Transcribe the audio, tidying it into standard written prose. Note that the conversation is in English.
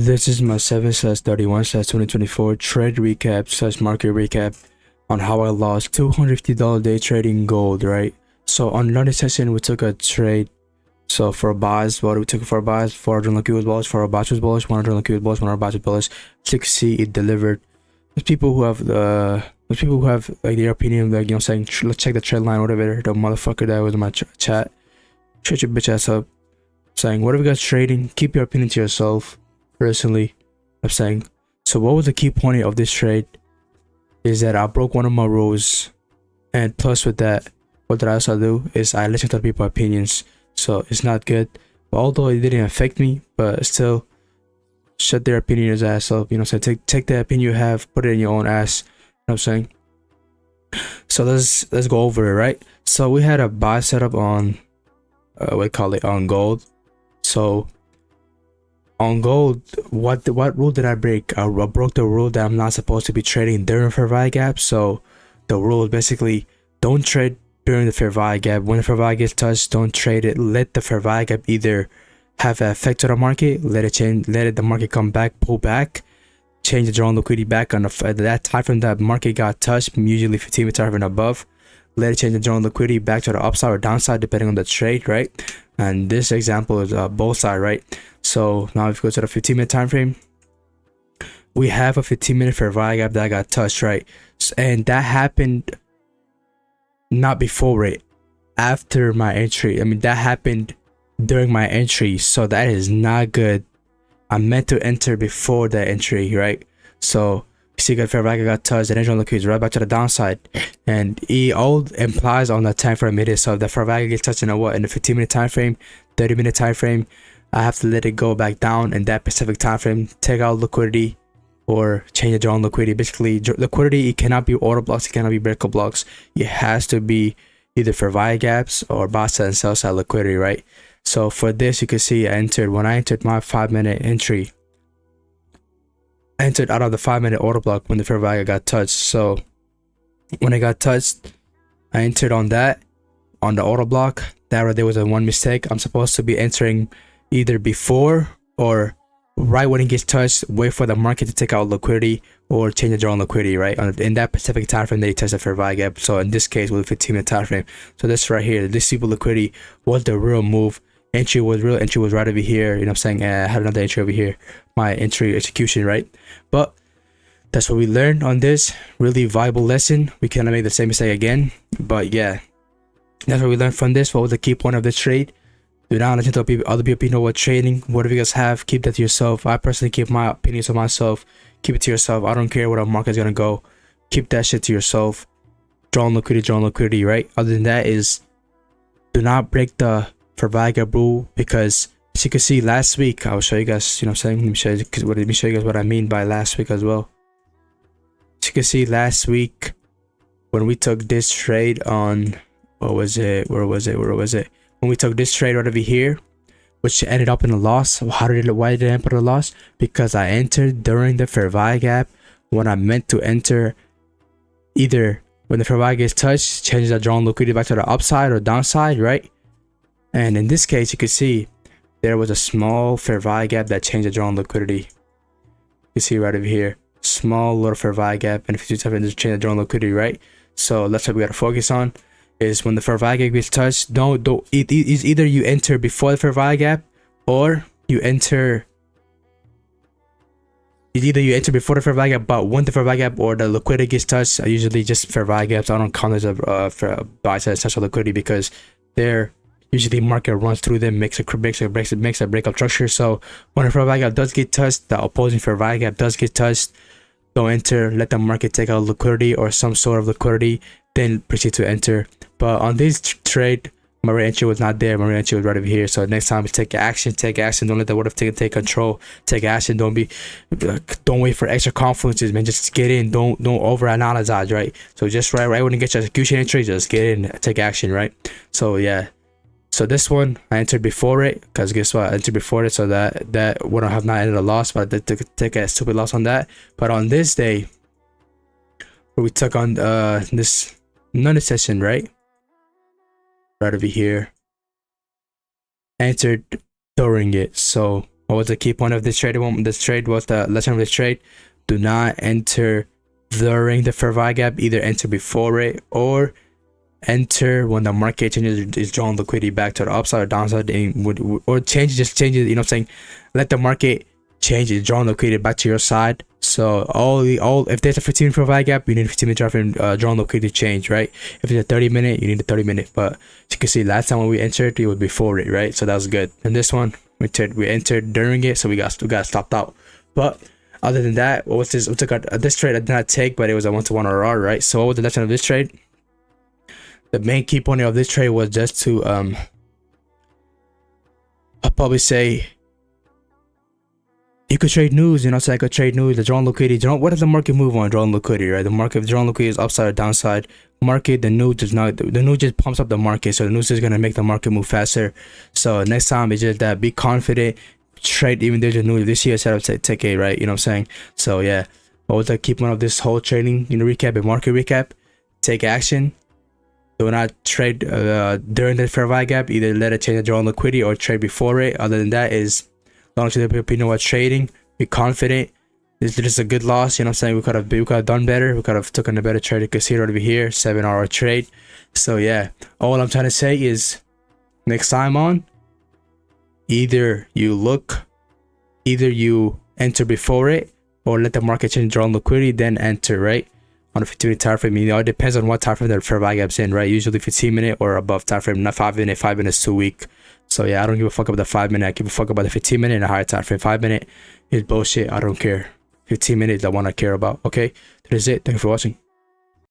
This is my 7/31/2024 trade recap/market recap on how I lost $250 day trading gold, right? So on another session, we took a trade. So for buys, what we took for buys, 400 lucky was bullish, for our batch was bullish, 100 lucky was bullish, 100 batch was bullish. As you can see, it delivered. There's people who have like their opinion, like, you know, saying let's check the trend line, whatever. The motherfucker that was in my chat, shut your bitch ass up, saying whatever you guys trading, keep your opinion to yourself. Personally, I'm saying, so what was the key point of this trade is that I broke one of my rules, and plus with that, what did I also do is I listened to other people's opinions. So it's not good, but although it didn't affect me, but still, shut their opinions ass up, you know. So take the opinion you have, put it in your own ass, you know what I'm saying. So let's go over it, right? So we had a buy setup on on gold. So on gold, what rule did I break? I broke the rule that I'm not supposed to be trading during fair value gap. So the rule is basically don't trade during the fair value gap. When the fair value gets touched, don't trade it. Let the fair value gap either have an effect to the market, let it change, the market come back, pull back, change the drawn liquidity back on that time frame that market got touched, usually 15 minutes and above. Let it change the drawn liquidity back to the upside or downside depending on the trade, right? And this example is both sides, right? So now if you go to the 15-minute time frame, we have a 15-minute fair value gap that got touched, right? And that happened not before it, after my entry. I mean, that happened during my entry, so that is not good. I meant to enter before the entry, right? So see, good fair value got touched, and then liquidity right back to the downside, and it all implies on the time frame it is. So if the fair value gets touched in a in the 15-minute time frame, 30-minute time frame, I have to let it go back down in that specific time frame, take out liquidity or change the drawn liquidity. Basically, liquidity, it cannot be order blocks, it cannot be breakup blocks. It has to be either fair value gaps or buy side and sell side liquidity, right? So for this, you can see when I entered my 5-minute entry, I entered out of the 5-minute order block when the fair value got touched. So when it got touched, I entered on the order block. That right there was one mistake. I'm supposed to be entering either before or right when it gets touched, wait for the market to take out liquidity or change the drawn liquidity, right? In that specific time frame, they test the fair value gap. So in this case, with a 15-minute time frame. So this right here, this super liquidity was the real move. Entry was right over here, you know what I'm saying? I had another entry over here, my entry execution, right? But that's what we learned on this really viable lesson. We cannot make the same mistake again. But yeah, that's what we learned from this. What was the key point of the trade? Do not listen to other people know what trading. Whatever you guys have, keep that to yourself. I personally keep my opinions to myself. Keep it to yourself. I don't care where the market's gonna go. Keep that shit to yourself. Drawn liquidity, right? Other than that is, do not break the fair value gap rule, because as you can see last week, I will show you guys, you know what I'm saying? Let me show you guys what I mean by last week as well. As you can see last week, when we took this trade on, where was it? When we took this trade right over here, which ended up in a loss. Why did it end up in a loss? Because I entered during the fair value gap when I meant to enter either when the fair value gets touched, change the drawn liquidity back to the upside or downside, right? And in this case, you can see there was a small fair value gap that changed the drawn liquidity. You see right over here, small little fair value gap, and if you just change the drawn liquidity, right? So that's what we gotta focus on. Is when the fair value gap gets touched, it's either you enter before the fair value gap or you enter. It's either you enter before the fair value gap, but when the fair value gap or the liquidity gets touched, I usually just fair value gaps. I don't count as a buy side such a liquidity, because they're usually market runs through them, makes a breakup structure. So when the fair value gap does get touched, the opposing fair value gap does get touched, don't enter. Let the market take out liquidity or some sort of liquidity, then proceed to enter. But on this trade, my entry was not there. My entry was right over here. So next time, take action. Don't let the word of take control. Take action. Don't wait for extra confluences, man. Just get in. Don't overanalyze, right? So just right when you get your execution entry, just get in. Take action, right? So yeah. So this one I entered before it, because guess what? I entered before it, so that would have not ended a loss, but I did take a stupid loss on that. But on this day, where we took on this another session, right over here, entered during it. So What was the key point of this trade? This trade was the lesson of this trade: do not enter during the fair value gap. Either enter before it or enter when the market changes, is drawing liquidity back to the upside or downside, and or change it. You know what I'm saying? Let the market change it, drawing liquidity back to your side. So all if there's a 15-minute fair value gap, you need a 15-minute chart frame drawing liquidity change, right? If it's a 30-minute, you need a 30-minute. But as you can see, last time when we entered, it was before it, right? So that was good. And this one, we entered during it, so we got stopped out. But other than that, what was this? We took this trade I did not take, but it was a 1-to-1 RR, right? So what was the lesson of this trade? The main key point of this trade was just to I'll probably say, you could trade news, you know, so I could trade news, the drawing liquidity. What does the market move on? Drawing liquidity, right? The market drawing liquidity is upside or downside. Market, the news does not, the news just pumps up the market. So the news is going to make the market move faster. So next time it's just that, be confident, trade even there's a news. This year set up take a, right? You know what I'm saying? So yeah, what was the key point of this whole trading, you know, recap and market recap? Take action. Do not trade during the fair value gap. Either let it change the drawing liquidity or trade before it. Other than that, is long as you know what trading, be confident. This is a good loss, you know what I'm saying? We could have done better. We could have taken a better trade. You can see it over here, 7-hour trade. So yeah, all I'm trying to say is next time on, either you enter before it or let the market change drawing liquidity, then enter, right? On a 15-minute time frame, you know, it depends on what time frame the fair value gap's in, right? Usually 15-minute or above time frame, not 5-minute. 5 minutes too weak. So yeah, I don't give a fuck about the 5-minute. I give a fuck about the 15-minute and a higher time frame. 5-minute is bullshit. I don't care. 15 minutes I want to care about. Okay, that is it. Thank you for watching.